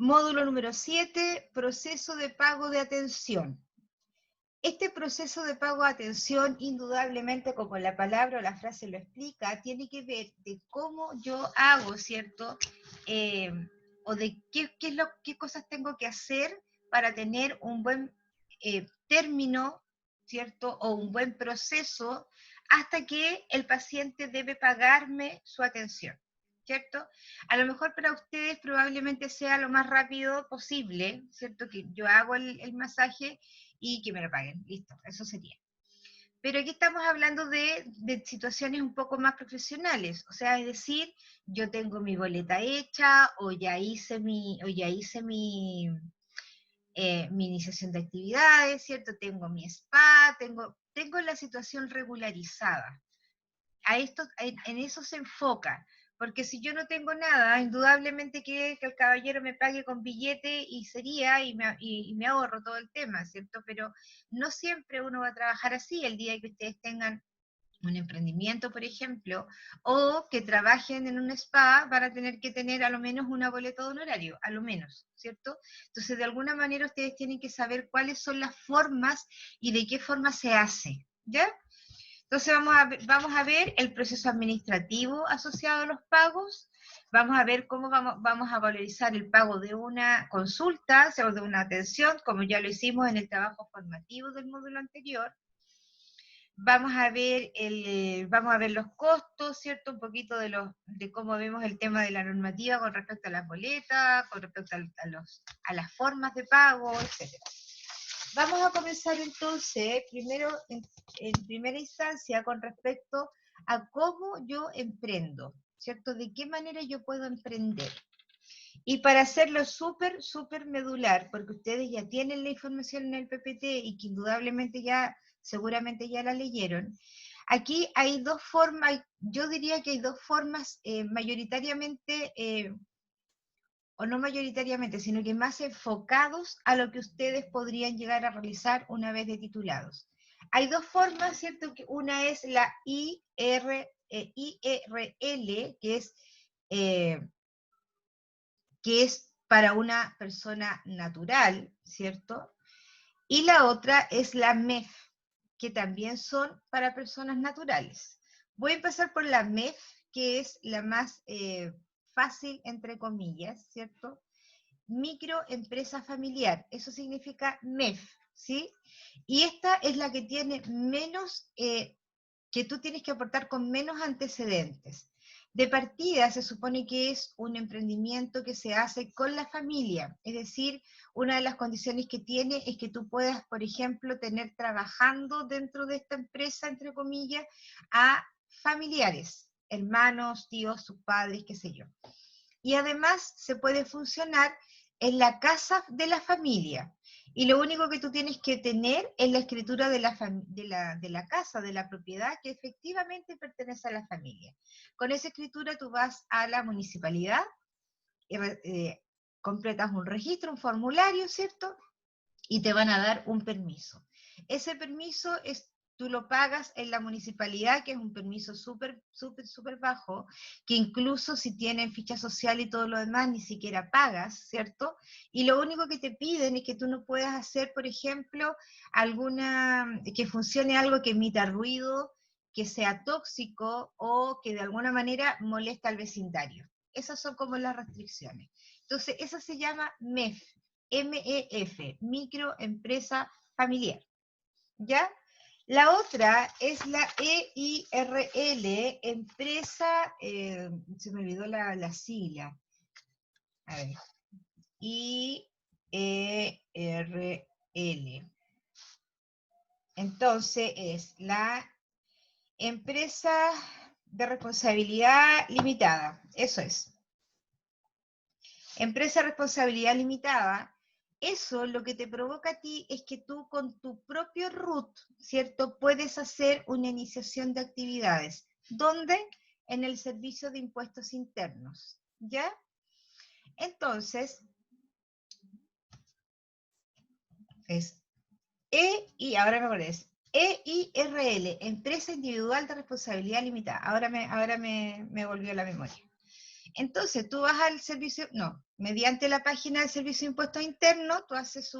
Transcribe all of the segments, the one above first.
Módulo número 7, proceso de pago de atención. Este proceso de pago de atención, indudablemente, como la palabra o la frase lo explica, tiene que ver de cómo yo hago, ¿cierto? O de qué cosas tengo que hacer para tener un buen término, ¿cierto? O un buen proceso hasta que el paciente debe pagarme su atención, ¿cierto? A lo mejor para ustedes probablemente sea lo más rápido posible, ¿cierto? Que yo hago el masaje y que me lo paguen, listo, eso sería. Pero aquí estamos hablando de situaciones un poco más profesionales, o sea, es decir, yo tengo mi boleta hecha o ya hice mi iniciación de actividades, ¿cierto? Tengo mi spa, tengo la situación regularizada. En eso se enfoca, porque si yo no tengo nada, indudablemente que el caballero me pague con billete y sería, y me ahorro todo el tema, ¿cierto? Pero no siempre uno va a trabajar así el día que ustedes tengan un emprendimiento, por ejemplo, o que trabajen en un spa, van a tener que tener a lo menos una boleta de honorario, a lo menos, ¿cierto? Entonces, de alguna manera ustedes tienen que saber cuáles son las formas y de qué forma se hace, ¿ya? Entonces vamos a ver el proceso administrativo asociado a los pagos, vamos a ver cómo vamos a valorizar el pago de una consulta o de una atención, como ya lo hicimos en el trabajo formativo del módulo anterior. Vamos a ver los costos, ¿cierto? Un poquito de cómo vemos el tema de la normativa con respecto a las boletas, con respecto a las formas de pago, etc. Vamos a comenzar entonces, primero, en primera instancia, con respecto a cómo yo emprendo, ¿cierto? De qué manera yo puedo emprender. Y para hacerlo súper medular, porque ustedes ya tienen la información en el PPT y que indudablemente seguramente ya la leyeron, aquí hay dos formas, yo diría que hay dos formas mayoritariamente o no mayoritariamente, sino que más enfocados a lo que ustedes podrían llegar a realizar una vez de titulados. Hay dos formas, ¿cierto? Una es la IRL, eh, que es para una persona natural, ¿cierto? Y la otra es la MEF, que también son para personas naturales. Voy a empezar por la MEF, que es la más fácil, entre comillas, ¿cierto? Microempresa familiar, eso significa MEF, ¿sí? Y esta es la que tiene menos, que tú tienes que aportar con menos antecedentes. De partida se supone que es un emprendimiento que se hace con la familia, es decir, una de las condiciones que tiene es que tú puedas, por ejemplo, tener trabajando dentro de esta empresa, entre comillas, a familiares, hermanos, tíos, sus padres, qué sé yo. Y además se puede funcionar en la casa de la familia. Y lo único que tú tienes que tener es la escritura de la casa, de la propiedad, que efectivamente pertenece a la familia. Con esa escritura tú vas a la municipalidad, completas un registro, un formulario, ¿cierto? Y te van a dar un permiso. Ese permiso tú lo pagas en la municipalidad, que es un permiso súper bajo, que incluso si tienen ficha social y todo lo demás, ni siquiera pagas, ¿cierto? Y lo único que te piden es que tú no puedas hacer, por ejemplo, que funcione algo que emita ruido, que sea tóxico o que de alguna manera molesta al vecindario. Esas son como las restricciones. Entonces, esa se llama MEF, MEF, microempresa familiar, ¿ya? La otra es la EIRL, empresa, se me olvidó la sigla, a ver, IERL. Entonces es la empresa de responsabilidad limitada, eso es. Empresa de responsabilidad limitada, eso lo que te provoca a ti es que tú con tu propio RUT, ¿cierto? Puedes hacer una iniciación de actividades. ¿Dónde? En el Servicio de Impuestos Internos, ¿ya? Entonces, es ahora me acordé, es EIRL, Empresa Individual de Responsabilidad Limitada. Ahora me volvió a la memoria. Entonces, tú vas al servicio, no, mediante la página del Servicio de Impuestos Internos, tú haces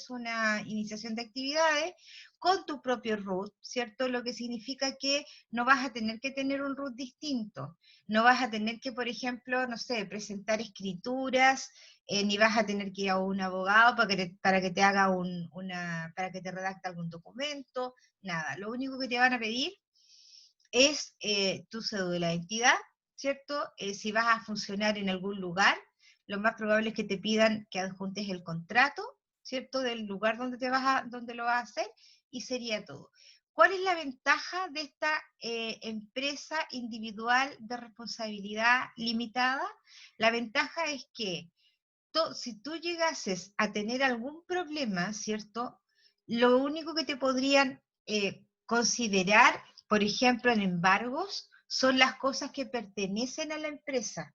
una iniciación de actividades con tu propio RUT, ¿cierto? Lo que significa que no vas a tener que tener un RUT distinto, no vas a tener que, por ejemplo, no sé, presentar escrituras, ni vas a tener que ir a un abogado para que te haga para que te redacte algún documento, nada. Lo único que te van a pedir es tu cédula de identidad, ¿cierto? Si vas a funcionar en algún lugar, lo más probable es que te pidan que adjuntes el contrato, ¿cierto? Del lugar donde lo vas a hacer, y sería todo. ¿Cuál es la ventaja de esta empresa individual de responsabilidad limitada? La ventaja es que si tú llegases a tener algún problema, ¿cierto? Lo único que te podrían considerar, por ejemplo, en embargos, son las cosas que pertenecen a la empresa.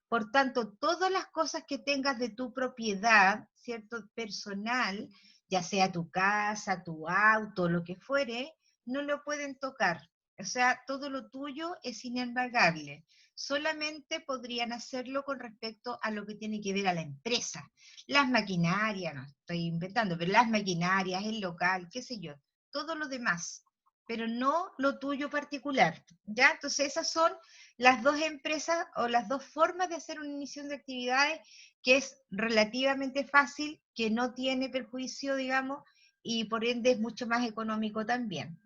Por tanto, todas las cosas que tengas de tu propiedad, ¿cierto? Personal, ya sea tu casa, tu auto, lo que fuere, no lo pueden tocar. O sea, todo lo tuyo es inembargable. Solamente podrían hacerlo con respecto a lo que tiene que ver a la empresa. Las maquinarias, no estoy inventando, pero las maquinarias, el local, qué sé yo, todo lo demás, pero no lo tuyo particular. ¿Ya? Entonces esas son las dos empresas o las dos formas de hacer una iniciación de actividades que es relativamente fácil, que no tiene perjuicio, digamos, y por ende es mucho más económico también.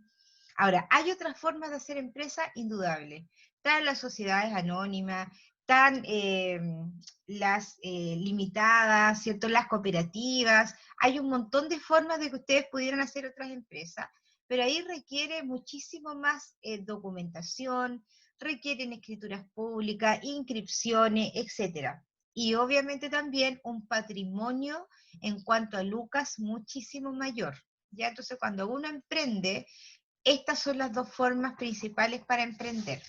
Ahora, hay otras formas de hacer empresa indudable. Están las sociedades anónimas, están las limitadas, ¿cierto? Las cooperativas. Hay un montón de formas de que ustedes pudieran hacer otras empresas, pero ahí requiere muchísimo más documentación, requieren escrituras públicas, inscripciones, etcétera. Y obviamente también un patrimonio en cuanto a lucas muchísimo mayor. ¿Ya? Entonces, cuando uno emprende, estas son las dos formas principales para emprender.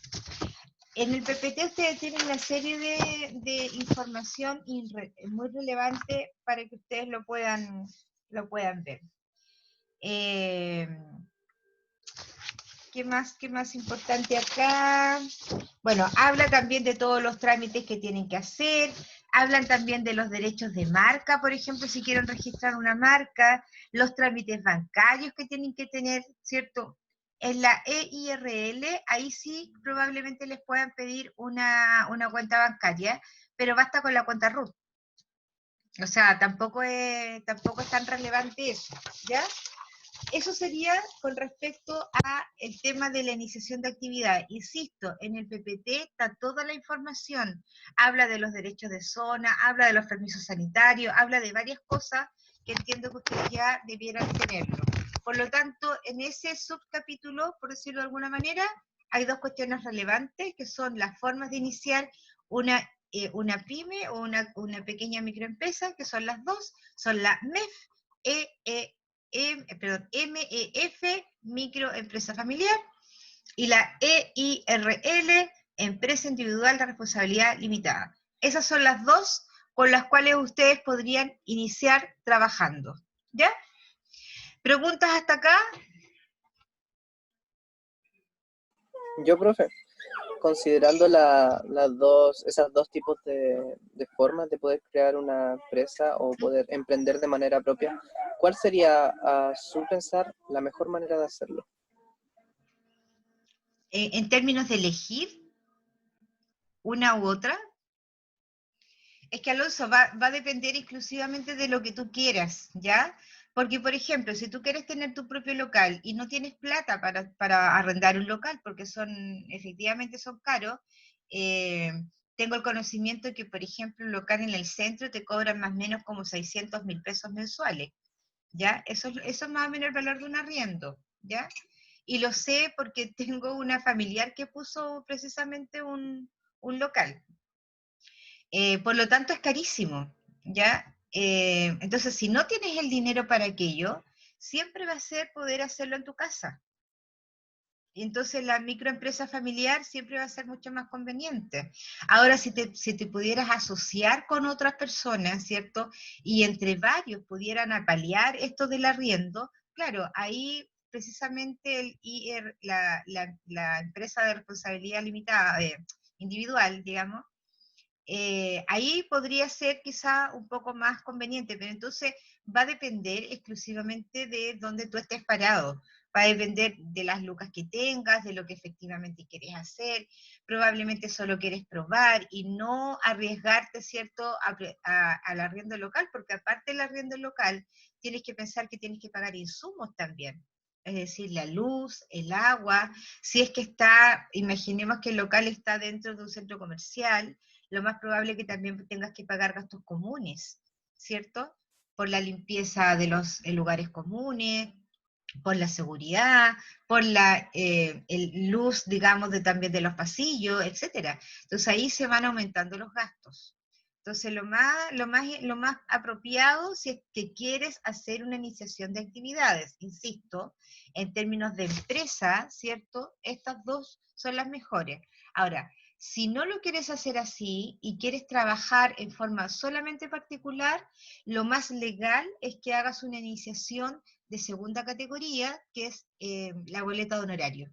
En el PPT ustedes tienen una serie de información muy relevante para que ustedes lo puedan ver. ¿Qué más importante acá? Bueno, habla también de todos los trámites que tienen que hacer, hablan también de los derechos de marca, por ejemplo, si quieren registrar una marca, los trámites bancarios que tienen que tener, ¿cierto? En la EIRL, ahí sí probablemente les puedan pedir una cuenta bancaria, pero basta con la cuenta RUT. O sea, tampoco es tan relevante eso, ¿ya? Eso sería con respecto a el tema de la iniciación de actividad. Insisto, en el PPT está toda la información. Habla de los derechos de zona, habla de los permisos sanitarios, habla de varias cosas que entiendo que ustedes ya debieran tenerlo. Por lo tanto, en ese subcapítulo, por decirlo de alguna manera, hay dos cuestiones relevantes, que son las formas de iniciar una pyme o una pequeña microempresa, que son las dos, son la MEF, MEF, microempresa familiar, y la EIRL, empresa individual de responsabilidad limitada. Esas son las dos con las cuales ustedes podrían iniciar trabajando. ¿Ya? ¿Preguntas hasta acá? Yo, profe, considerando esos dos tipos de formas de poder crear una empresa o poder emprender de manera propia, ¿cuál sería, a su pensar, la mejor manera de hacerlo? En términos de elegir una u otra, es que, Alonso, va a depender exclusivamente de lo que tú quieras, ¿ya? Porque, por ejemplo, si tú quieres tener tu propio local y no tienes plata para arrendar un local, porque efectivamente son caros, tengo el conocimiento de que, por ejemplo, un local en el centro te cobran más o menos como 600.000 pesos mensuales, ¿ya? Eso es más o menos el valor de un arriendo, ¿ya? Y lo sé porque tengo una familiar que puso precisamente un local. Por lo tanto, es carísimo, ¿ya? Entonces, si no tienes el dinero para aquello, siempre va a ser poder hacerlo en tu casa. Y entonces la microempresa familiar siempre va a ser mucho más conveniente. Ahora, si te pudieras asociar con otras personas, ¿cierto? Y entre varios pudieran apalear esto del arriendo, claro, ahí precisamente la empresa de responsabilidad limitada, individual, digamos, ahí podría ser quizá un poco más conveniente, pero entonces va a depender exclusivamente de dónde tú estés parado. Va a depender de las lucas que tengas, de lo que efectivamente quieres hacer. Probablemente solo quieres probar y no arriesgarte, ¿cierto?, al arriendo local, porque aparte del arriendo local, tienes que pensar que tienes que pagar insumos también. Es decir, la luz, el agua, si es que está, imaginemos que el local está dentro de un centro comercial, lo más probable es que también tengas que pagar gastos comunes, ¿cierto? Por la limpieza de los lugares comunes, por la seguridad, por la luz, digamos, también de los pasillos, etcétera. Entonces ahí se van aumentando los gastos. Entonces lo más apropiado, si es que quieres hacer una iniciación de actividades, insisto, en términos de empresa, ¿cierto? Estas dos son las mejores. Ahora, si no lo quieres hacer así y quieres trabajar en forma solamente particular, lo más legal es que hagas una iniciación de segunda categoría, que es la boleta de honorario.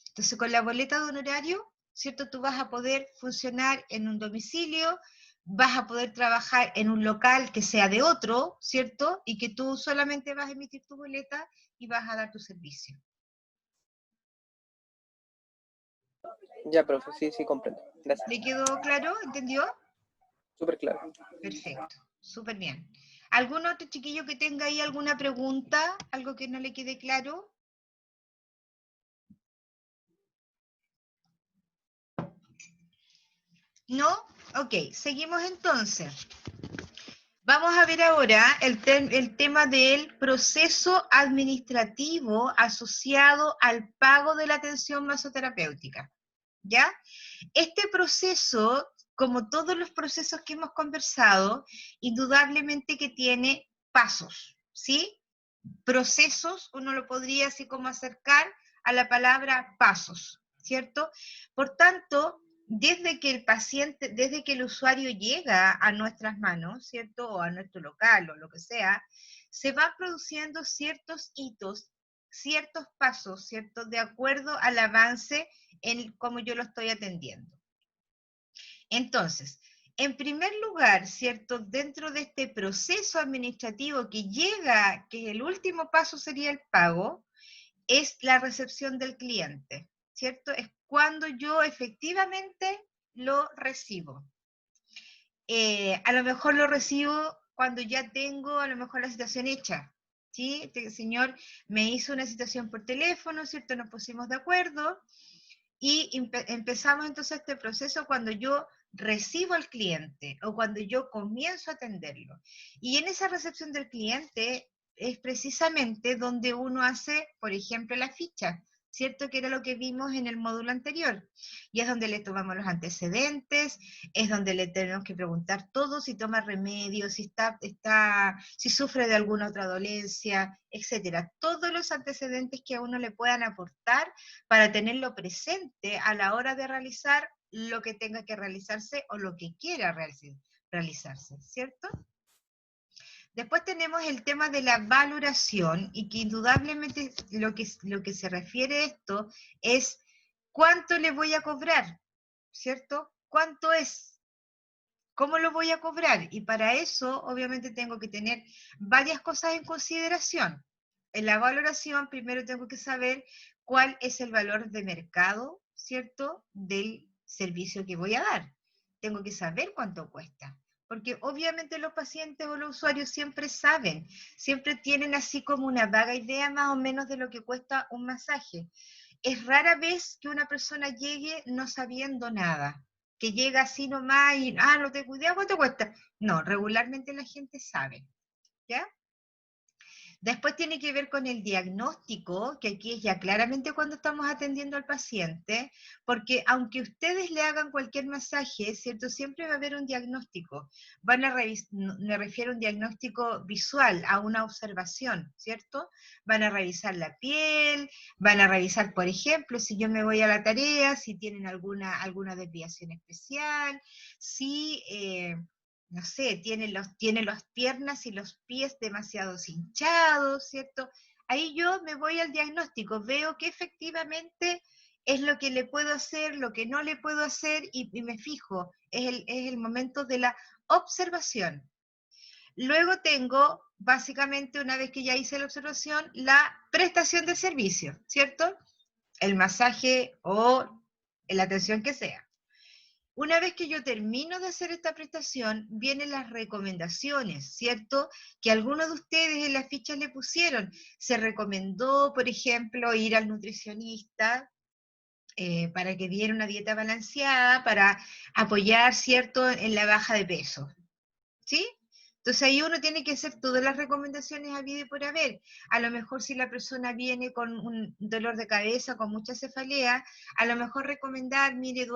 Entonces, con la boleta de honorario, ¿cierto? Tú vas a poder funcionar en un domicilio, vas a poder trabajar en un local que sea de otro, ¿cierto? Y que tú solamente vas a emitir tu boleta y vas a dar tu servicio. Ya, profe, sí, sí, comprendo. Gracias. ¿Le quedó claro? ¿Entendió? Súper claro. Perfecto, súper bien. ¿Algún otro chiquillo que tenga ahí alguna pregunta? ¿Algo que no le quede claro? ¿No? Ok, seguimos entonces. Vamos a ver ahora el tema del proceso administrativo asociado al pago de la atención masoterapéutica. ¿Ya? Este proceso, como todos los procesos que hemos conversado, indudablemente que tiene pasos, ¿sí? Procesos, uno lo podría así como acercar a la palabra pasos, ¿cierto? Por tanto, desde que el paciente, desde que el usuario llega a nuestras manos, ¿cierto? O a nuestro local o lo que sea, se van produciendo ciertos hitos, ciertos pasos, ¿cierto? De acuerdo al avance en cómo yo lo estoy atendiendo. Entonces, en primer lugar, ¿cierto? Dentro de este proceso administrativo que llega, que el último paso sería el pago, es la recepción del cliente, ¿cierto? Es cuando yo efectivamente lo recibo. A lo mejor lo recibo cuando ya tengo a lo mejor la situación hecha, ¿sí? Este señor me hizo una situación por teléfono, ¿cierto? Nos pusimos de acuerdo y empezamos entonces este proceso cuando yo recibo al cliente o cuando yo comienzo a atenderlo. Y en esa recepción del cliente es precisamente donde uno hace, por ejemplo, la ficha, ¿cierto? Que era lo que vimos en el módulo anterior. Y es donde le tomamos los antecedentes, es donde le tenemos que preguntar todo, si toma remedio, si sufre de alguna otra dolencia, etcétera. Todos los antecedentes que a uno le puedan aportar para tenerlo presente a la hora de realizar lo que tenga que realizarse o lo que quiera realizarse, ¿cierto? Después tenemos el tema de la valoración y que indudablemente lo que se refiere a esto es cuánto le voy a cobrar, ¿cierto? ¿Cuánto es? ¿Cómo lo voy a cobrar? Y para eso, obviamente, tengo que tener varias cosas en consideración. En la valoración, primero tengo que saber cuál es el valor de mercado, ¿cierto?, del servicio que voy a dar. Tengo que saber cuánto cuesta. Porque obviamente los pacientes o los usuarios siempre saben, siempre tienen así como una vaga idea más o menos de lo que cuesta un masaje. Es rara vez que una persona llegue no sabiendo nada, que llega así nomás y, no tengo idea cuánto cuesta. No, regularmente la gente sabe, ¿ya? Después tiene que ver con el diagnóstico, que aquí es ya claramente cuando estamos atendiendo al paciente, porque aunque ustedes le hagan cualquier masaje, ¿cierto? Siempre va a haber un diagnóstico. Me refiero a un diagnóstico visual, a una observación, ¿cierto? Van a revisar la piel, van a revisar, por ejemplo, si yo me voy a la tarea, si tienen alguna desviación especial, si no sé, tiene las piernas y los pies demasiado hinchados, ¿cierto? Ahí yo me voy al diagnóstico, veo que efectivamente es lo que le puedo hacer, lo que no le puedo hacer, y me fijo, es el momento de la observación. Luego tengo, básicamente, una vez que ya hice la observación, la prestación de servicio, ¿cierto? El masaje o la atención que sea. Una vez que yo termino de hacer esta prestación, vienen las recomendaciones, ¿cierto? Que algunos de ustedes en las fichas le pusieron. Se recomendó, por ejemplo, ir al nutricionista para que diera una dieta balanceada, para apoyar, ¿cierto?, en la baja de peso, ¿sí? Entonces ahí uno tiene que hacer todas las recomendaciones habidas y por haber. A lo mejor si la persona viene con un dolor de cabeza, con mucha cefalea, a lo mejor recomendar, mire,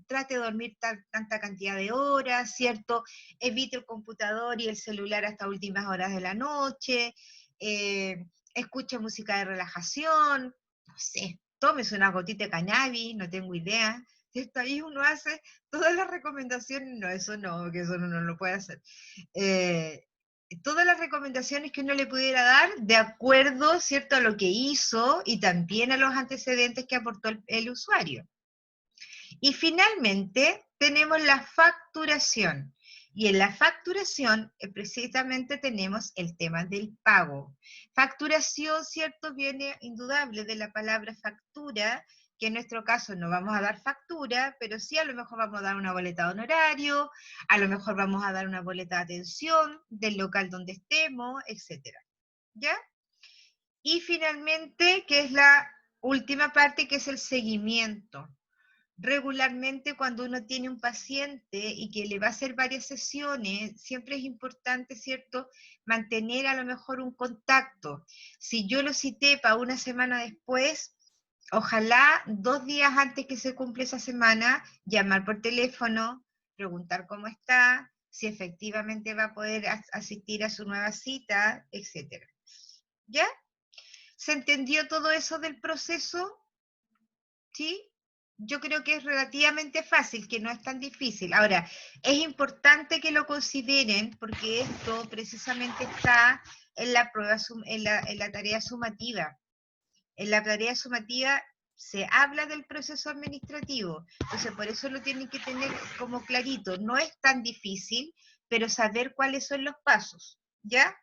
trate de dormir tanta cantidad de horas, ¿cierto? Evite el computador y el celular hasta últimas horas de la noche, escuche música de relajación, no sé, tómese una gotita de cannabis, no tengo idea. Esto ahí uno hace todas las recomendaciones, no, eso no, que eso uno no lo puede hacer. Eh, Todas las recomendaciones que uno le pudiera dar de acuerdo, ¿cierto?, a lo que hizo y también a los antecedentes que aportó el usuario. Y finalmente tenemos la facturación. Y en la facturación precisamente tenemos el tema del pago. Facturación, ¿cierto?, viene indudable de la palabra factura, que en nuestro caso no vamos a dar factura, pero sí a lo mejor vamos a dar una boleta de honorario, a lo mejor vamos a dar una boleta de atención del local donde estemos, etcétera. ¿Ya? Y finalmente, que es la última parte, que es el seguimiento. Regularmente cuando uno tiene un paciente y que le va a hacer varias sesiones, siempre es importante, ¿cierto?, mantener a lo mejor un contacto. Si yo lo cité para una semana después, ojalá 2 días antes que se cumple esa semana, llamar por teléfono, preguntar cómo está, si efectivamente va a poder asistir a su nueva cita, etc. ¿Ya? ¿Se entendió todo eso del proceso? ¿Sí? Yo creo que es relativamente fácil, que no es tan difícil. Ahora, es importante que lo consideren porque esto precisamente está en la prueba, en la tarea sumativa. En la tarea sumativa se habla del proceso administrativo, entonces por eso lo tienen que tener como clarito. No es tan difícil, pero saber cuáles son los pasos, ¿ya?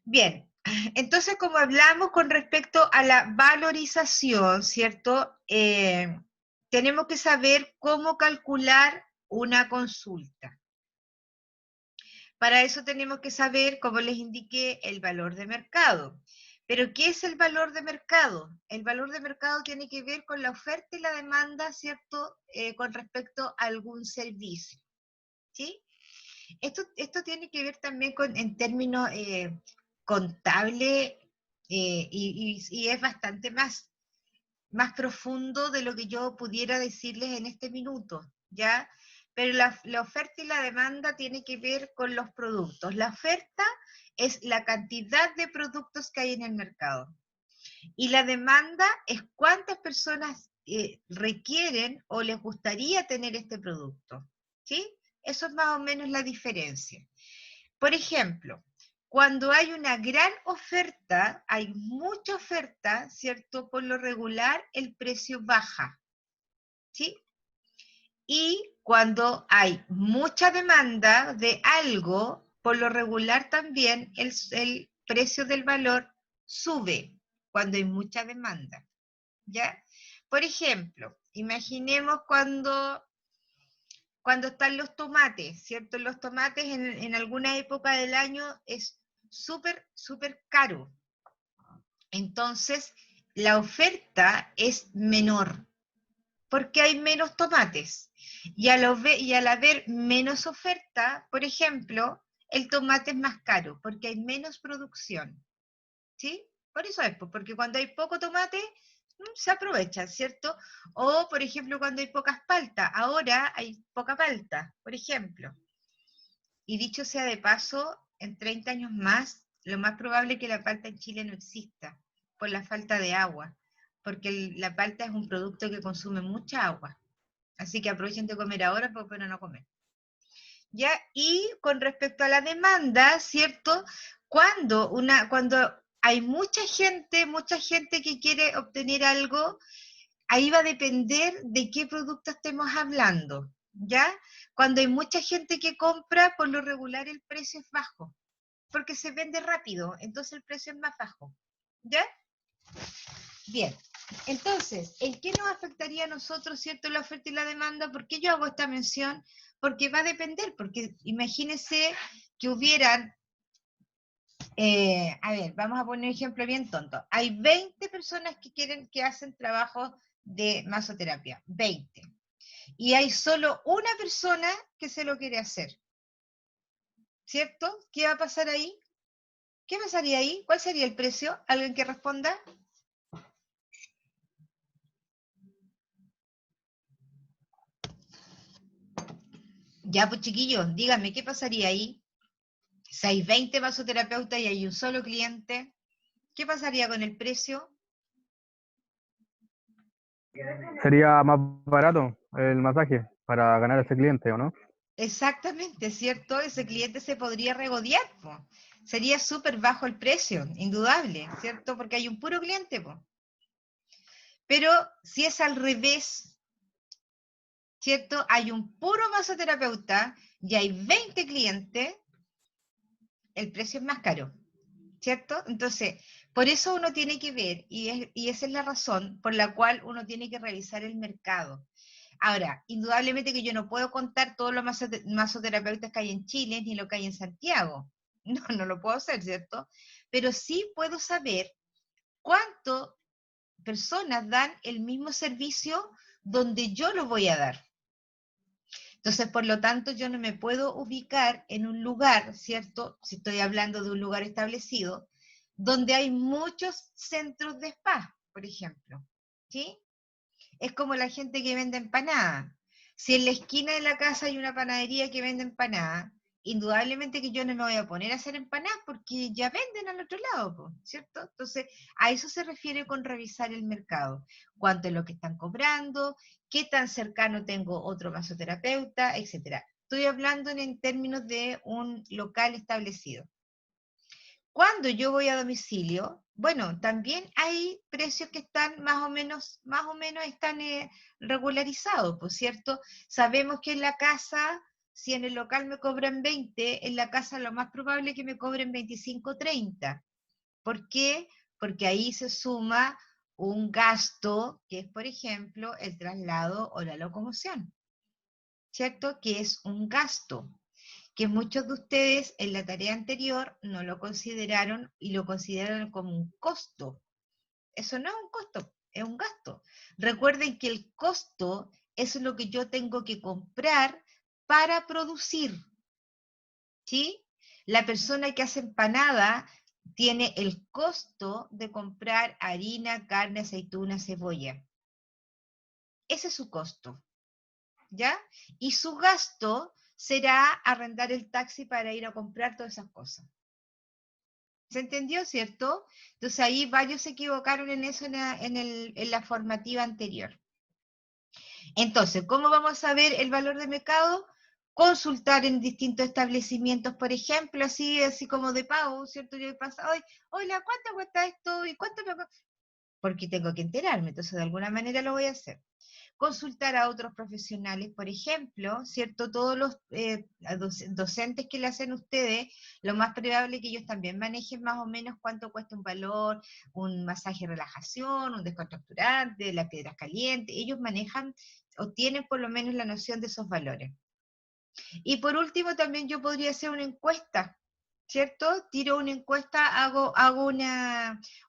Bien, entonces como hablamos con respecto a la valorización, ¿cierto? Tenemos que saber cómo calcular una consulta. Para eso tenemos que saber, como les indiqué, el valor de mercado. Pero ¿qué es el valor de mercado? El valor de mercado tiene que ver con la oferta y la demanda, ¿cierto? Con respecto a algún servicio, ¿sí? Esto tiene que ver también en términos contables y es bastante más profundo de lo que yo pudiera decirles en este minuto, ¿ya? Pero la oferta y la demanda tiene que ver con los productos. La oferta es la cantidad de productos que hay en el mercado. Y la demanda es cuántas personas requieren o les gustaría tener este producto, ¿sí? Eso es más o menos la diferencia. Por ejemplo, cuando hay una gran oferta, hay mucha oferta, ¿cierto? Por lo regular, el precio baja, ¿sí? Y cuando hay mucha demanda de algo, por lo regular también el precio del valor sube cuando hay mucha demanda, ¿ya? Por ejemplo, imaginemos cuando están los tomates, ¿cierto? Los tomates en alguna época del año es súper, súper caro. Entonces, la oferta es menor porque hay menos tomates. Y al haber menos oferta, por ejemplo, el tomate es más caro porque hay menos producción. ¿Sí? Por eso es, porque cuando hay poco tomate, se aprovecha, ¿cierto? O, por ejemplo, cuando hay pocas paltas. Ahora hay poca palta, por ejemplo. Y dicho sea de paso, en 30 años más, lo más probable es que la palta en Chile no exista por la falta de agua, porque la palta es un producto que consume mucha agua. Así que aprovechen de comer ahora, pero no comer. ¿Ya? Y con respecto a la demanda, ¿cierto? Cuando hay mucha gente que quiere obtener algo. Ahí va a depender de qué producto estemos hablando, ¿ya? Cuando hay mucha gente que compra, por lo regular el precio es bajo, porque se vende rápido, entonces el precio es más bajo, ¿ya? Bien, entonces, ¿en qué nos afectaría a nosotros, cierto, la oferta y la demanda? ¿Por qué yo hago esta mención? Porque va a depender, porque imagínense que hubieran, a ver, vamos a poner un ejemplo bien tonto. Hay 20 personas que hacen trabajo de masoterapia, 20. Y hay solo una persona que se lo quiere hacer, ¿cierto? ¿Qué va a pasar ahí? ¿Qué pasaría ahí? ¿Cuál sería el precio? ¿Alguien que responda? Ya, pues chiquillos, díganme, ¿qué pasaría ahí? Si hay 20 masoterapeutas y hay un solo cliente, ¿qué pasaría con el precio? Sería más barato el masaje para ganar a ese cliente, ¿o no? Exactamente, ¿cierto? Ese cliente se podría regodear, po. Sería súper bajo el precio, indudable, ¿cierto? Porque hay un puro cliente, po. Pero si es al revés, ¿cierto? Hay un puro masoterapeuta y hay 20 clientes, el precio es más caro, ¿cierto? Entonces, por eso uno tiene que ver, y esa es la razón por la cual uno tiene que revisar el mercado. Ahora, indudablemente que yo no puedo contar todos los masoterapeutas que hay en Chile ni lo que hay en Santiago. No, no lo puedo hacer, ¿cierto? Pero sí puedo saber cuántas personas dan el mismo servicio donde yo lo voy a dar. Entonces, por lo tanto, yo no me puedo ubicar en un lugar, ¿cierto? Si estoy hablando de un lugar establecido, donde hay muchos centros de spa, por ejemplo, ¿sí? Es como la gente que vende empanadas. Si en la esquina de la casa hay una panadería que vende empanadas, indudablemente que yo no me voy a poner a hacer empanadas porque ya venden al otro lado, ¿cierto? Entonces, a eso se refiere con revisar el mercado. Cuánto es lo que están cobrando, qué tan cercano tengo otro masoterapeuta, etcétera. Estoy hablando en términos de un local establecido. Cuando yo voy a domicilio, bueno, también hay precios que están más o menos están regularizados, ¿por cierto? Sabemos que en la casa, si en el local me cobran 20, en la casa lo más probable es que me cobren 25, 30. ¿Por qué? Porque ahí se suma un gasto que es, por ejemplo, el traslado o la locomoción, ¿cierto? Que es un gasto que muchos de ustedes en la tarea anterior no lo consideraron y lo consideraron como un costo. Eso no es un costo, es un gasto. Recuerden que el costo es lo que yo tengo que comprar para producir, ¿sí? La persona que hace empanada tiene el costo de comprar harina, carne, aceituna, cebolla. Ese es su costo. ¿Ya? Y su gasto será arrendar el taxi para ir a comprar todas esas cosas. ¿Se entendió, cierto? Entonces ahí varios se equivocaron en eso en la formativa anterior. Entonces, ¿cómo vamos a ver el valor de mercado? Consultar en distintos establecimientos, por ejemplo, así como de pago, ¿cierto? Yo paso, hola, ¿cuánto cuesta esto? ¿Y cuánto me... Porque tengo que enterarme, entonces de alguna manera lo voy a hacer. Consultar a otros profesionales, por ejemplo, ¿cierto? Todos los docentes que le hacen ustedes, lo más probable es que ellos también manejen más o menos cuánto cuesta un valor, un masaje de relajación, un descontracturante, las piedras calientes, ellos manejan o tienen por lo menos la noción de esos valores. Y por último, también yo podría hacer una encuesta, ¿cierto? Tiro una encuesta, hago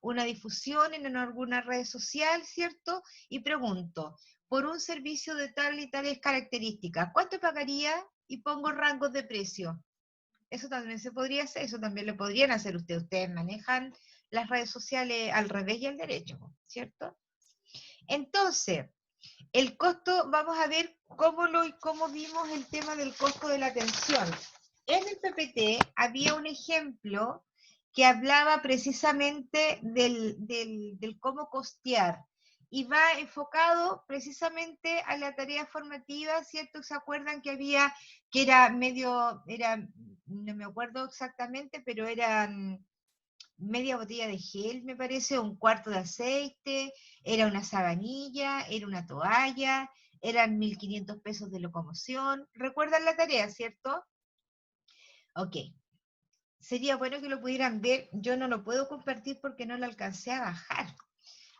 una difusión en alguna red social, ¿cierto? Y pregunto, por un servicio de tal y tales características, ¿cuánto pagaría? Y pongo rangos de precio. Eso también se podría hacer, eso también lo podrían hacer ustedes. Ustedes manejan las redes sociales al revés y al derecho, ¿cierto? Entonces, el costo, vamos a ver cómo vimos el tema del costo de la atención. En el PPT había un ejemplo que hablaba precisamente del cómo costear y va enfocado precisamente a la tarea formativa, ¿cierto? ¿Se acuerdan que había, que era no me acuerdo exactamente, pero eran media botella de gel, me parece, un cuarto de aceite, era una sabanilla, era una toalla, eran 1.500 pesos de locomoción. ¿Recuerdan la tarea, cierto? Ok. Sería bueno que lo pudieran ver. Yo no lo puedo compartir porque no lo alcancé a bajar.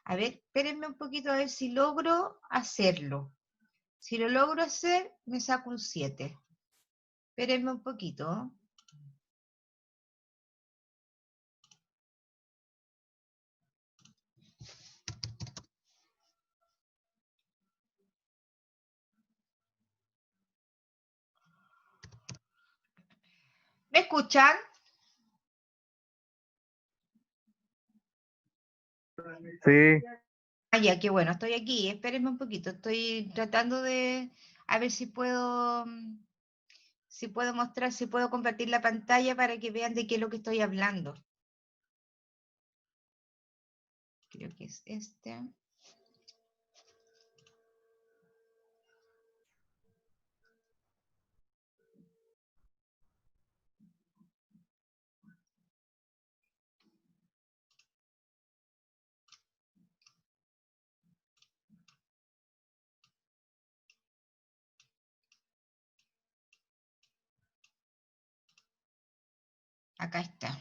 A ver, espérenme un poquito a ver si logro hacerlo. Si lo logro hacer, me saco un 7. Espérenme un poquito. ¿Me escuchan? Sí, Ah, ya, qué bueno, estoy aquí. Espérenme un poquito. Estoy tratando de a ver si puedo mostrar, si puedo compartir la pantalla para que vean de qué es lo que estoy hablando. Creo que es este. Acá está.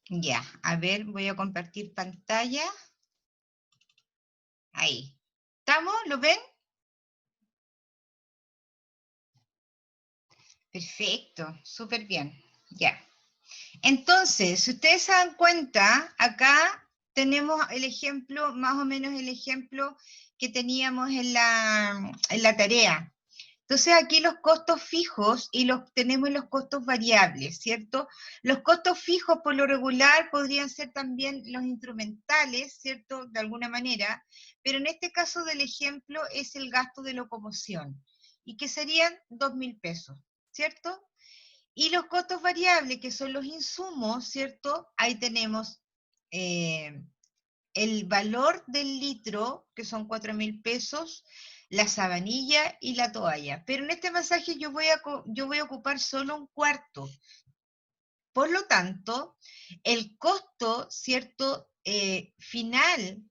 Ya, a ver, voy a compartir pantalla. Ahí. ¿Estamos? ¿Lo ven? Perfecto, súper bien. Ya. Entonces, si ustedes se dan cuenta, acá tenemos el ejemplo, más o menos el ejemplo que teníamos en la tarea. Entonces aquí los costos fijos y tenemos los costos variables, ¿cierto? Los costos fijos por lo regular podrían ser también los instrumentales, ¿cierto? De alguna manera, pero en este caso del ejemplo es el gasto de locomoción, y que serían 2.000 pesos, ¿cierto? Y los costos variables, que son los insumos, ¿cierto? Ahí tenemos el valor del litro, que son 4.000 pesos, la sabanilla y la toalla. Pero en este masaje yo voy a ocupar solo un cuarto. Por lo tanto, el costo, ¿cierto? Final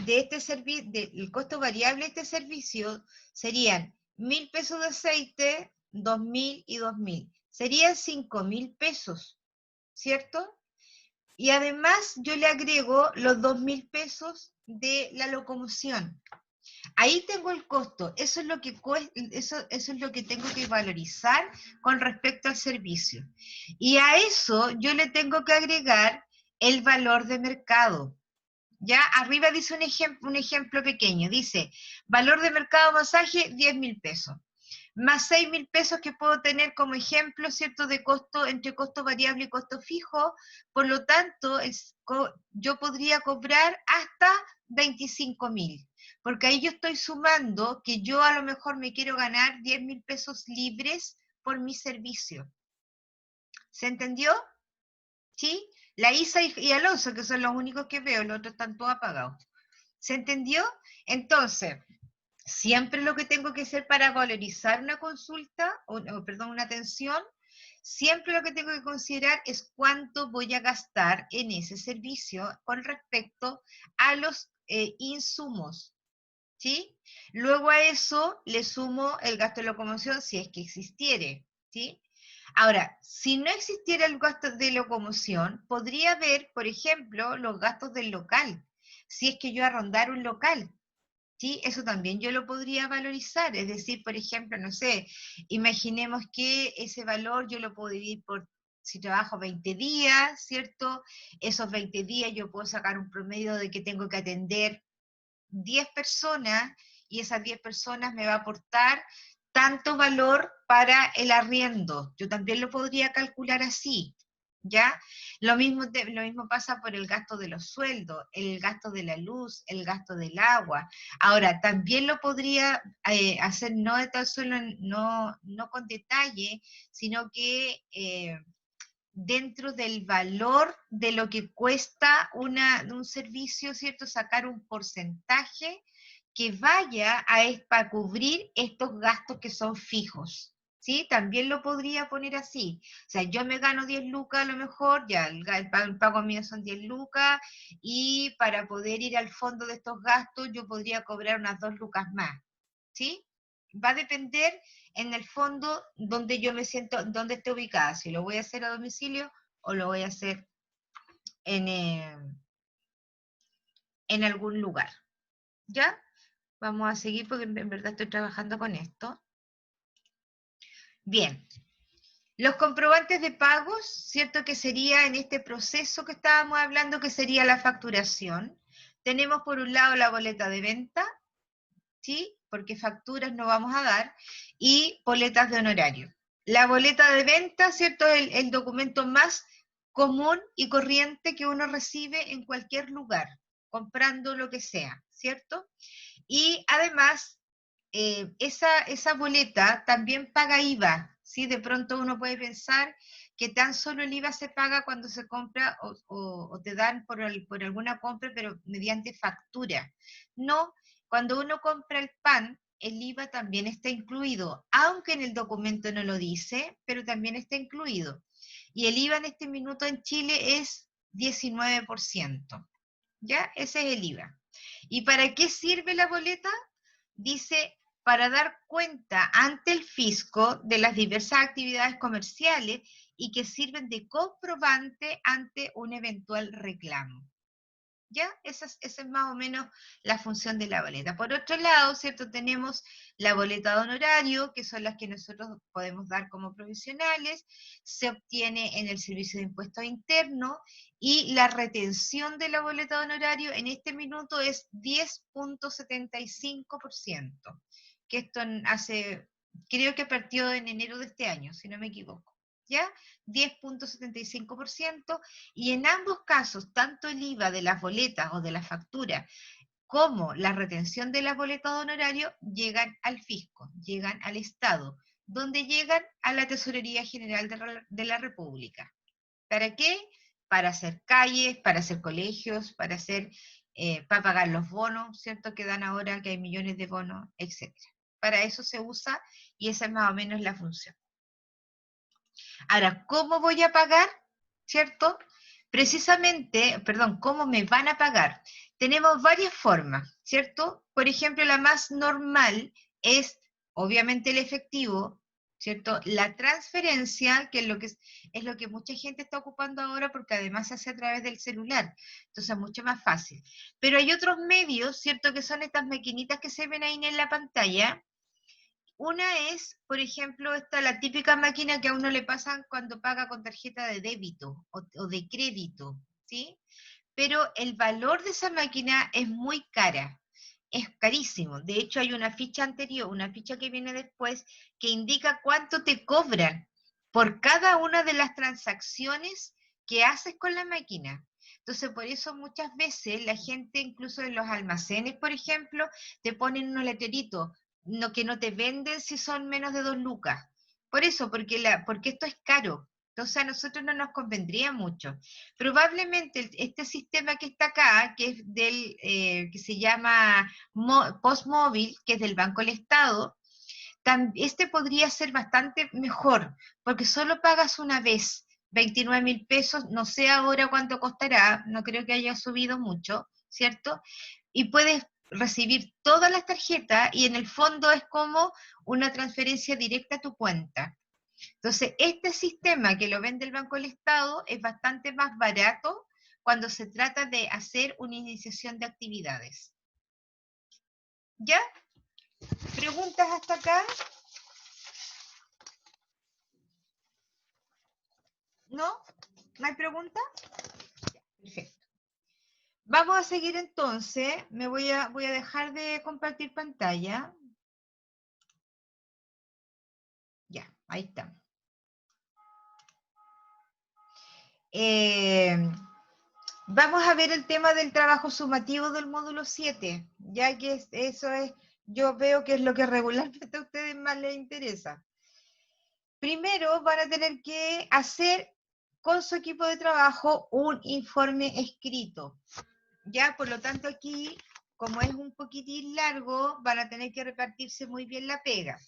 de este servicio, el costo variable de este servicio serían 1.000 pesos de aceite, 2.000 y 2.000. Serían 5.000 pesos, ¿cierto? Y además yo le agrego los 2.000 pesos de la locomoción. Ahí tengo el costo. Eso es lo que eso es lo que tengo que valorizar con respecto al servicio. Y a eso yo le tengo que agregar el valor de mercado. Ya arriba dice un ejemplo pequeño. Dice, valor de mercado masaje, 10.000 pesos. Más 6.000 pesos que puedo tener como ejemplo, ¿cierto?, de costo, entre costo variable y costo fijo. Por lo tanto, yo podría cobrar hasta 25.000, porque ahí yo estoy sumando que yo a lo mejor me quiero ganar 10.000 pesos libres por mi servicio. ¿Se entendió? ¿Sí? La Isa y Alonso, que son los únicos que veo, los otros están todos apagados. ¿Se entendió? Entonces, siempre lo que tengo que hacer para valorizar una consulta, perdón, una atención, siempre lo que tengo que considerar es cuánto voy a gastar en ese servicio con respecto a los insumos, ¿sí? Luego a eso le sumo el gasto de locomoción si es que existiere, ¿sí? Ahora, si no existiera el gasto de locomoción, podría haber, por ejemplo, los gastos del local, si es que yo arrendara un local. Sí, eso también yo lo podría valorizar, es decir, por ejemplo, no sé, imaginemos que ese valor yo lo puedo dividir por, si trabajo 20 días, ¿cierto? Esos 20 días yo puedo sacar un promedio de que tengo que atender 10 personas y esas 10 personas me va a aportar tanto valor para el arriendo. Yo también lo podría calcular así, ¿ya? Lo mismo pasa por el gasto de los sueldos, el gasto de la luz, el gasto del agua. Ahora, también lo podría hacer no de tal suelo, no con detalle, sino que dentro del valor de lo que cuesta un servicio, ¿cierto? Sacar un porcentaje que vaya para cubrir estos gastos que son fijos, ¿sí? También lo podría poner así. O sea, yo me gano 10 lucas a lo mejor, ya el pago mío son 10 lucas, y para poder ir al fondo de estos gastos yo podría cobrar unas 2 lucas más, ¿sí? Va a depender en el fondo donde yo me siento, donde esté ubicada, si lo voy a hacer a domicilio o lo voy a hacer en algún lugar, ¿ya? Vamos a seguir porque en verdad estoy trabajando con esto. Bien. Los comprobantes de pagos, ¿cierto? Que sería en este proceso que estábamos hablando, que sería la facturación. Tenemos por un lado la boleta de venta, ¿sí? Porque facturas no vamos a dar, y boletas de honorario. La boleta de venta, ¿cierto? Es el documento más común y corriente que uno recibe en cualquier lugar, comprando lo que sea, ¿cierto? Y además, esa boleta también paga IVA, ¿sí? De pronto uno puede pensar que tan solo el IVA se paga cuando se compra o te dan por alguna compra, pero mediante factura. No, cuando uno compra el pan, el IVA también está incluido, aunque en el documento no lo dice, pero también está incluido. Y el IVA en este minuto en Chile es 19%, ¿ya? Ese es el IVA. ¿Y para qué sirve la boleta? Dice, para dar cuenta ante el fisco de las diversas actividades comerciales y que sirven de comprobante ante un eventual reclamo. ¿Ya? Esa es más o menos la función de la boleta. Por otro lado, ¿cierto? Tenemos la boleta de honorario, que son las que nosotros podemos dar como provisionales, se obtiene en el Servicio de Impuestos Internos, y la retención de la boleta de honorario en este minuto es 10.75%, que esto creo que partió en enero de este año, si no me equivoco. ¿Ya? 10.75%, y en ambos casos, tanto el IVA de las boletas o de la factura como la retención de las boletas de honorario llegan al fisco, llegan al Estado, donde llegan a la Tesorería General de la República. ¿Para qué? Para hacer calles, para hacer colegios, para pagar los bonos, ¿cierto? Que dan ahora, que hay millones de bonos, etc. Para eso se usa, y esa es más o menos la función. Ahora, ¿cómo voy a pagar? ¿Cierto? Precisamente, perdón, ¿cómo me van a pagar? Tenemos varias formas, ¿cierto? Por ejemplo, la más normal es, obviamente, el efectivo, ¿cierto? La transferencia, que es lo que mucha gente está ocupando ahora, porque además se hace a través del celular, entonces es mucho más fácil. Pero hay otros medios, ¿cierto? Que son estas maquinitas que se ven ahí en la pantalla. Una es, por ejemplo, la típica máquina que a uno le pasan cuando paga con tarjeta de débito o de crédito, ¿sí? Pero el valor de esa máquina es muy cara, es carísimo. De hecho, hay una ficha anterior, una ficha que viene después, que indica cuánto te cobran por cada una de las transacciones que haces con la máquina. Entonces, por eso muchas veces la gente, incluso en los almacenes, por ejemplo, te ponen unos letreritos, que no te venden si son menos de 2 lucas. Por eso, porque esto es caro. Entonces a nosotros no nos convendría mucho. Probablemente este sistema que está acá, que es que se llama Postmóvil, que es del Banco del Estado, este podría ser bastante mejor, porque solo pagas una vez 29.000 pesos, no sé ahora cuánto costará, no creo que haya subido mucho, ¿cierto? Y puedes recibir todas las tarjetas, y en el fondo es como una transferencia directa a tu cuenta. Entonces, este sistema que lo vende el Banco del Estado es bastante más barato cuando se trata de hacer una iniciación de actividades. ¿Ya? ¿Preguntas hasta acá? ¿No? ¿No hay pregunta? Perfecto. Vamos a seguir entonces. Voy a dejar de compartir pantalla. Ya, ahí estamos. Vamos a ver el tema del trabajo sumativo del módulo 7, ya que eso es, yo veo que es lo que regularmente a ustedes más les interesa. Primero van a tener que hacer con su equipo de trabajo un informe escrito. Ya, por lo tanto aquí, como es un poquitín largo, van a tener que repartirse muy bien la pega.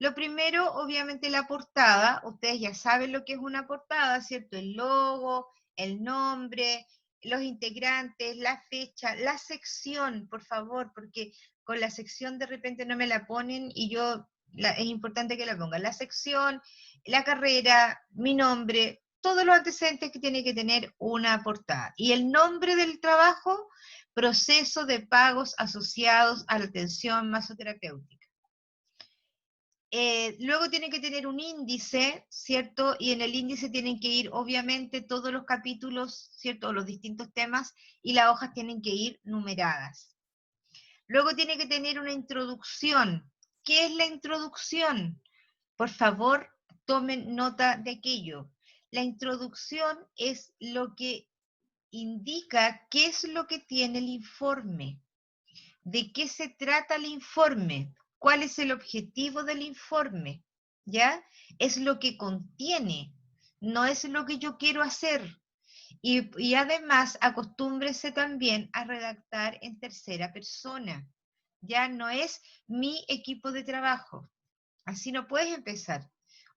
Lo primero, obviamente, la portada. Ustedes ya saben lo que es una portada, ¿cierto? El logo, el nombre, los integrantes, la fecha, la sección, por favor, porque con la sección de repente no me la ponen y yo, es importante que la pongan. La sección, la carrera, mi nombre, todos los antecedentes que tiene que tener una portada. Y el nombre del trabajo, proceso de pagos asociados a la atención masoterapéutica. Luego tiene que tener un índice, ¿cierto? Y en el índice tienen que ir, obviamente, todos los capítulos, ¿cierto? O los distintos temas, y las hojas tienen que ir numeradas. Luego tiene que tener una introducción. ¿Qué es la introducción? Por favor, tomen nota de aquello. La introducción es lo que indica qué es lo que tiene el informe. ¿De qué se trata el informe? ¿Cuál es el objetivo del informe? ¿Ya? Es lo que contiene, no es lo que yo quiero hacer. Y además, acostúmbrese también a redactar en tercera persona. Ya no es mi equipo de trabajo. Así no puedes empezar.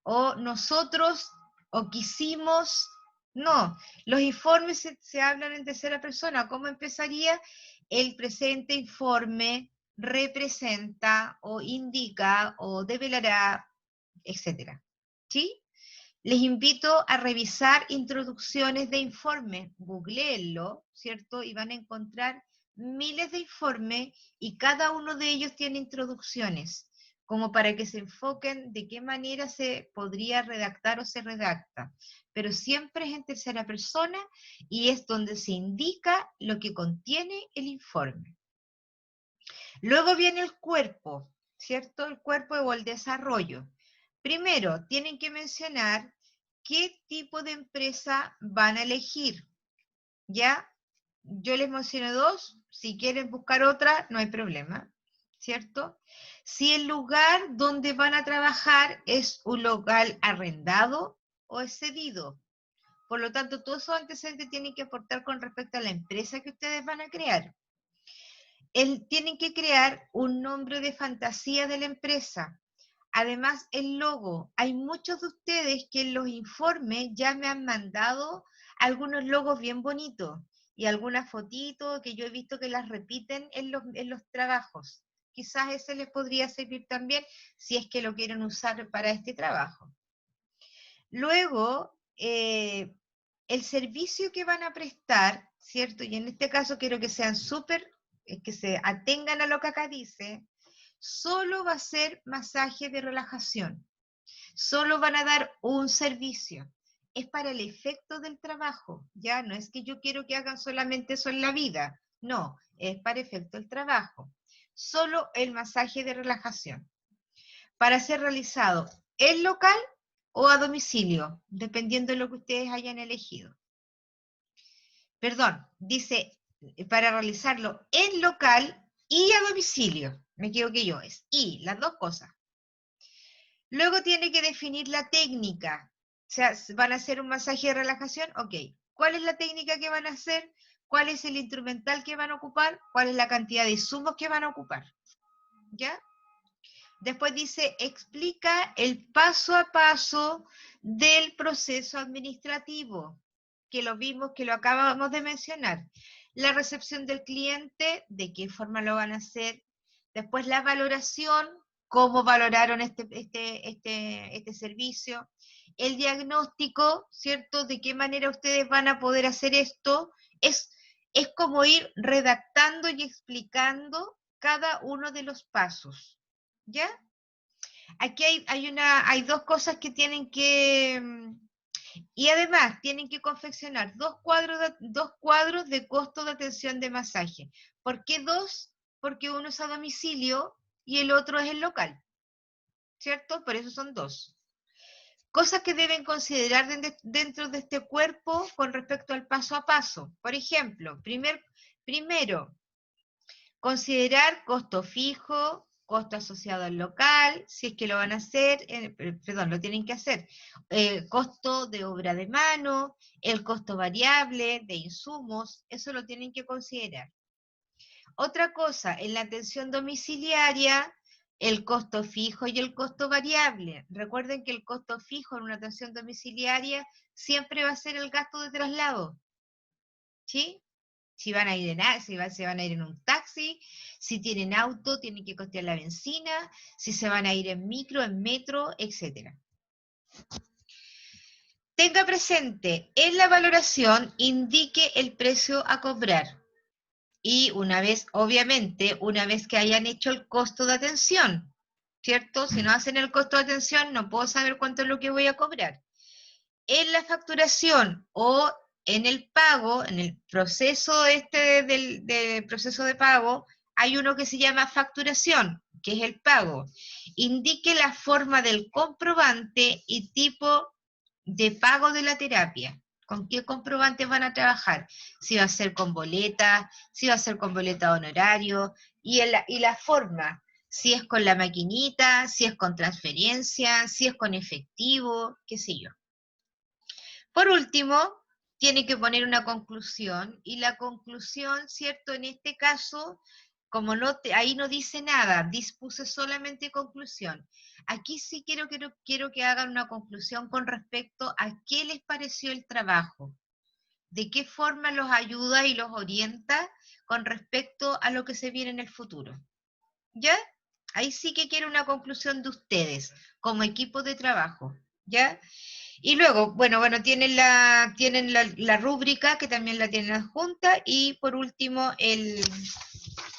O nosotros, o quisimos. No, los informes se hablan en tercera persona. ¿Cómo empezaría? El presente informe representa o indica o develará, etc. ¿Sí? Les invito a revisar introducciones de informes. Googleenlo, ¿cierto? Y van a encontrar miles de informes y cada uno de ellos tiene introducciones, como para que se enfoquen de qué manera se podría redactar o se redacta. Pero siempre es en tercera persona y es donde se indica lo que contiene el informe. Luego viene el cuerpo, ¿cierto? El cuerpo o el desarrollo. Primero, tienen que mencionar qué tipo de empresa van a elegir. ¿Ya? Yo les menciono dos. Si quieren buscar otra, no hay problema, ¿cierto? Si el lugar donde van a trabajar es un local arrendado o es cedido. Por lo tanto, todos esos antecedentes tienen que aportar con respecto a la empresa que ustedes van a crear. Tienen que crear un nombre de fantasía de la empresa. Además, el logo. Hay muchos de ustedes que en los informes ya me han mandado algunos logos bien bonitos y algunas fotitos que yo he visto que las repiten en los trabajos. Quizás ese les podría servir también si es que lo quieren usar para este trabajo. Luego, el servicio que van a prestar, ¿cierto? Y en este caso quiero que sean que se atengan a lo que acá dice, solo va a ser masaje de relajación. Solo van a dar un servicio. Es para el efecto del trabajo, ¿ya? No es que yo quiero que hagan solamente eso en la vida. No, es para efecto del trabajo. Solo el masaje de relajación. Para ser realizado en local o a domicilio, dependiendo de lo que ustedes hayan elegido. Perdón, dice para realizarlo en local y a domicilio. Me equivoqué yo, es y, las dos cosas. Luego tiene que definir la técnica. O sea, ¿van a hacer un masaje de relajación? Ok. ¿Cuál es la técnica que van a hacer? ¿Cuál es el instrumental que van a ocupar? ¿Cuál es la cantidad de insumos que van a ocupar? ¿Ya? Después dice, explica el paso a paso del proceso administrativo, que lo vimos, que lo acabamos de mencionar. La recepción del cliente, de qué forma lo van a hacer. Después la valoración, cómo valoraron este servicio. El diagnóstico, ¿cierto? De qué manera ustedes van a poder hacer esto. Es como ir redactando y explicando cada uno de los pasos. ¿Ya? Aquí hay dos cosas que tienen que... Y además tienen que confeccionar dos cuadros de costo de atención de masaje. ¿Por qué dos? Porque uno es a domicilio y el otro es el local. ¿Cierto? Por eso son dos. Cosas que deben considerar dentro de este cuerpo con respecto al paso a paso. Por ejemplo, primero, considerar costo fijo, costo asociado al local, si es que lo van a hacer, perdón, lo tienen que hacer, costo de obra de mano, el costo variable de insumos, eso lo tienen que considerar. Otra cosa, en la atención domiciliaria, el costo fijo y el costo variable. Recuerden que el costo fijo en una atención domiciliaria siempre va a ser el gasto de traslado, ¿sí? Si van a ir se van a ir en un taxi, si tienen auto, tienen que costear la benzina, si se van a ir en micro, en metro, etc. Tenga presente, en la valoración indique el precio a cobrar. Y una vez, obviamente, una vez que hayan hecho el costo de atención, ¿cierto? Si no hacen el costo de atención, no puedo saber cuánto es lo que voy a cobrar. En la facturación o en el pago, en el proceso del proceso de pago, hay uno que se llama facturación, que es el pago. Indique la forma del comprobante y tipo de pago de la terapia. ¿Con qué comprobantes van a trabajar? Si va a ser con boleta, si va a ser con boleta de honorario, y la forma, si es con la maquinita, si es con transferencia, si es con efectivo, qué sé yo. Por último, tiene que poner una conclusión, y la conclusión, ¿cierto? En este caso, como ahí no dice nada, dispuse solamente conclusión. Aquí sí quiero que hagan una conclusión con respecto a qué les pareció el trabajo, de qué forma los ayuda y los orienta con respecto a lo que se viene en el futuro. ¿Ya? Ahí sí que quiero una conclusión de ustedes, como equipo de trabajo. ¿Ya? Y luego, bueno, tienen la rúbrica, que también la tienen adjunta, y por último,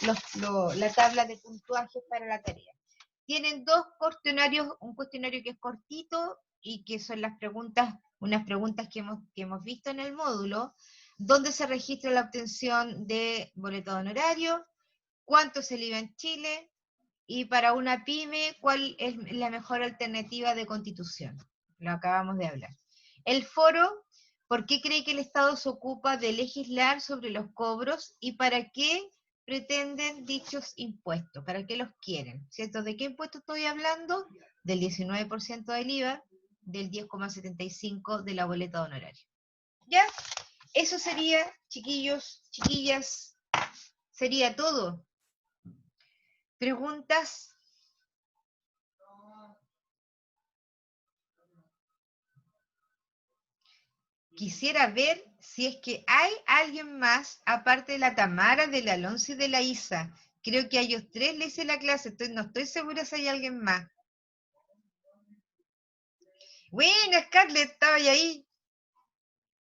la tabla de puntuajes para la tarea. Tienen dos cuestionarios, un cuestionario que es cortito y que son unas preguntas que hemos visto en el módulo, donde se registra la obtención de boleto de honorario, cuánto es el IVA en Chile, y para una pyme, ¿cuál es la mejor alternativa de constitución? Lo acabamos de hablar. El foro, ¿por qué cree que el Estado se ocupa de legislar sobre los cobros y para qué pretenden dichos impuestos? ¿Para qué los quieren? ¿Cierto? ¿De qué impuesto estoy hablando? Del 19% del IVA, del 10,75% de la boleta de honorario. ¿Ya? Eso sería, chiquillos, chiquillas, sería todo. ¿Preguntas? Quisiera ver si es que hay alguien más, aparte de la Tamara, del Alonso y de la Isa. Creo que a ellos tres le hice la clase, no estoy segura si hay alguien más. Bueno, Scarlett, estaba ahí.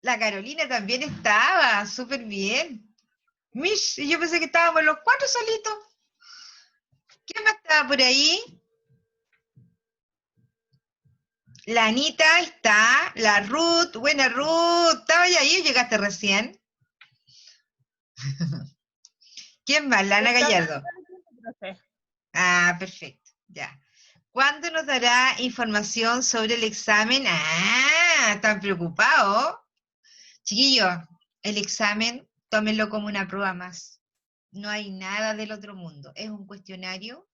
La Carolina también estaba, súper bien. Mish, y yo pensé que estábamos los cuatro solitos. ¿Quién más estaba por ahí? La Anita está, la Ruth, buena Ruth, ¿estaba ahí o llegaste recién? ¿Quién más? La Ana Gallardo. Ah, perfecto, ya. ¿Cuándo nos dará información sobre el examen? Ah, ¿están preocupados? Chiquillos, el examen, tómenlo como una prueba más. No hay nada del otro mundo. Es un cuestionario,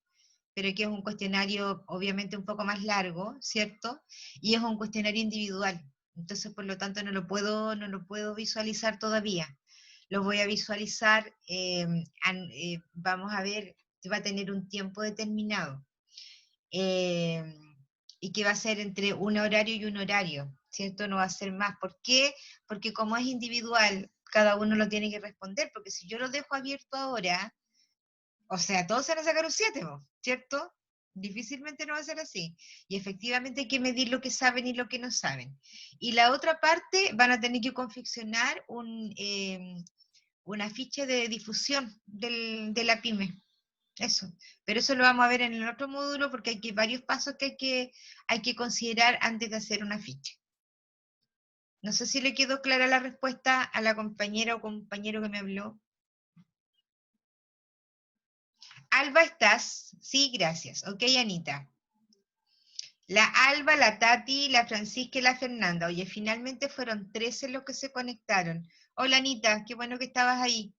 pero que es un cuestionario obviamente un poco más largo, ¿cierto? Y es un cuestionario individual. Entonces, por lo tanto, no lo puedo visualizar todavía. Lo voy a visualizar, vamos a ver, va a tener un tiempo determinado. Y que va a ser entre un horario y un horario, ¿cierto? No va a ser más. ¿Por qué? Porque como es individual, cada uno lo tiene que responder, porque si yo lo dejo abierto ahora, o sea, todos se van a sacar un 7, ¿cierto? Difícilmente no va a ser así. Y efectivamente hay que medir lo que saben y lo que no saben. Y la otra parte, van a tener que confeccionar una ficha de difusión de la pyme. Eso, pero eso lo vamos a ver en el otro módulo porque hay varios pasos que hay que considerar antes de hacer una ficha. No sé si le quedó clara la respuesta a la compañera o compañero que me habló. Alba, ¿estás? Sí, gracias. Ok, Anita. La Alba, la Tati, la Francisca y la Fernanda. Oye, finalmente fueron 13 los que se conectaron. Hola, Anita, qué bueno que estabas ahí.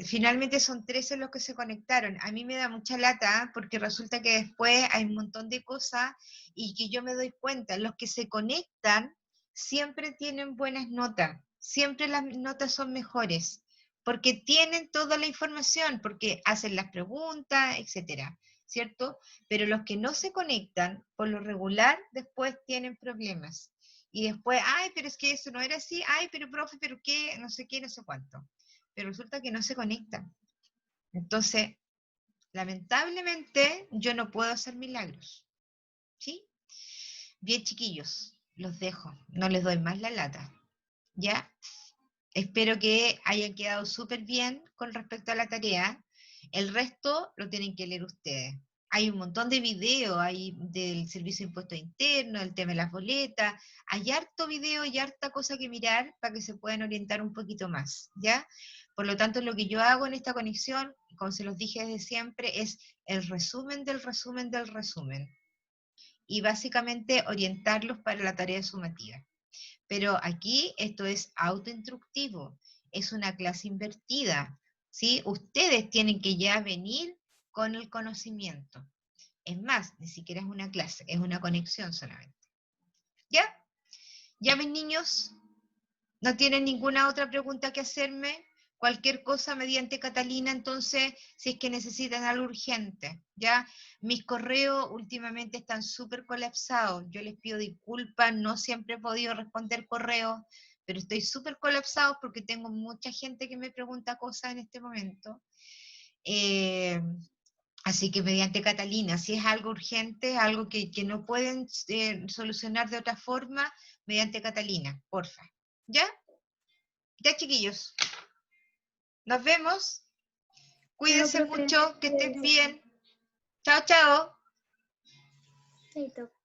Finalmente son 13 los que se conectaron. A mí me da mucha lata porque resulta que después hay un montón de cosas y que yo me doy cuenta, los que se conectan siempre tienen buenas notas, siempre las notas son mejores. porque tienen toda la información, porque hacen las preguntas, etcétera, ¿cierto? Pero los que no se conectan, por lo regular, después tienen problemas. Y después, ay, pero es que eso no era así, ay, pero profe, pero qué, no sé qué, no sé cuánto. Pero resulta que no se conectan. Entonces, lamentablemente, yo no puedo hacer milagros, ¿sí? Bien, chiquillos, los dejo, no les doy más la lata, ¿ya? Espero que hayan quedado súper bien con respecto a la tarea. El resto lo tienen que leer ustedes. Hay un montón de videos hay del Servicio de Impuestos Internos, el tema de las boletas. Hay harto video y harta cosa que mirar para que se puedan orientar un poquito más, ¿ya? Por lo tanto, lo que yo hago en esta conexión, como se los dije desde siempre, es el resumen del resumen del resumen. Y básicamente orientarlos para la tarea sumativa. Pero aquí esto es autoinstructivo, es una clase invertida, ¿sí? Ustedes tienen que ya venir con el conocimiento. Es más, ni siquiera es una clase, es una conexión solamente. ¿Ya? ¿Ya mis niños? ¿No tienen ninguna otra pregunta que hacerme? Cualquier cosa mediante Catalina, entonces, si es que necesitan algo urgente, ¿ya? Mis correos últimamente están súper colapsados. Yo les pido disculpas, no siempre he podido responder correos, pero estoy súper colapsado porque tengo mucha gente que me pregunta cosas en este momento. Así que mediante Catalina, si es algo urgente, algo que no pueden solucionar de otra forma, mediante Catalina, porfa. ¿Ya? Ya, chiquillos. Nos vemos. Cuídense Bueno, profe, mucho, que estén cuídense. bien. Chao, chao. Chaito.